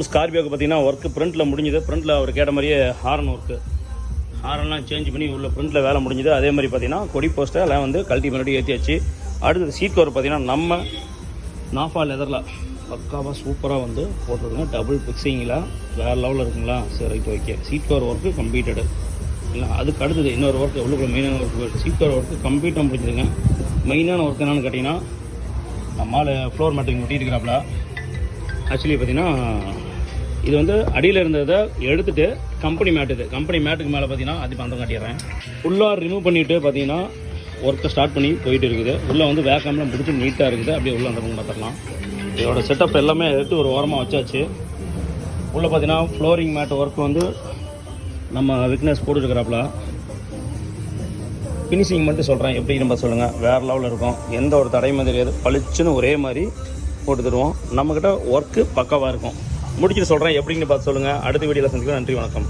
ஸ்கார்பியோக்கு பார்த்தீங்கன்னா ஒர்க்கு ஃப்ரண்ட்டில் முடிஞ்சுது. ஃப்ரண்ட்டில் அவர் கேட்ட மாதிரியே ஹாரன் ஒர்க்கு, ஹாரன்லாம் சேஞ்ச் பண்ணி உள்ள ஃப்ரண்ட்டில் வேலை முடிஞ்சுது. அதே மாதிரி பார்த்தீங்கன்னா கொடி போஸ்ட்டை எல்லாம் வந்து கழட்டி முன்னாடி ஏற்றியாச்சு. அடுத்தது சீட் கவர் பார்த்தீங்கன்னா நம்ம நாஃபா லெதரில் பக்காவாக சூப்பராக வந்து போட்டிருக்குங்க. டபுள் ஃபிக்ஸிங்கில் வேறு லெவலில் இருக்குங்களா? சரி, right, okay. Seat cover work completed இல்லை. அதுக்கு அடுத்தது இன்னொரு ஒர்க்கு உள்ளுக்குள்ள மெயினான ஒர்க்கு சீட் கவர் ஒர்க்கு கம்ப்ளீட்டாக முடிஞ்சுதுங்க. மெயினான ஒர்க் என்னென்னு கேட்டிங்கன்னா நம்மளால் ஃப்ளோர் மேட்டிங் ஒட்டியிருக்கிறாப்புல. ஆக்சுவலி பார்த்தீங்கன்னா இது வந்து அடியில் இருந்ததை எடுத்துகிட்டு கம்பெனி மேட், இது கம்பெனி மேட்டுக்கு மேலே பார்த்தீங்கன்னா அது பந்தம் காட்டிடுறேன். ஃபுல்லாக ரிமூவ் பண்ணிவிட்டு பார்த்தீங்கன்னா ஒர்க்கை ஸ்டார்ட் பண்ணி போயிட்டு இருக்குது. உள்ளே வந்து வேக்காம்லாம் பிடிச்சி நீட்டாக இருக்குது. அப்படியே உள்ளே அந்த பக்கம் பார்த்துக்கலாம். இதோட செட்டப் எல்லாமே எடுத்து ஒரு ஓரமாக வச்சாச்சு. உள்ளே பார்த்தீங்கன்னா ஃப்ளோரிங் மேட் ஒர்க் வந்து நம்ம விக்னஸ் போட்டுருக்கிறாப்புல. ஃபினிஷிங் மட்டும் சொல்கிறேன், எப்படி நம்ம சொல்லுங்கள், வேறு லெவலில் இருக்கும். எந்த ஒரு தடையுமே தெரியாது. பளிச்சுன்னு ஒரே மாதிரி போட்டு தருவோம். நம்மக்கிட்ட ஒர்க்கு பக்காவாக இருக்கும். முடிச்சுட்டு சொல்கிறேன் எப்படின்னு பார்த்து சொல்லுங்கள். அடுத்த வீடியோவில் சந்திக்கிறோம். நன்றி, வணக்கம்.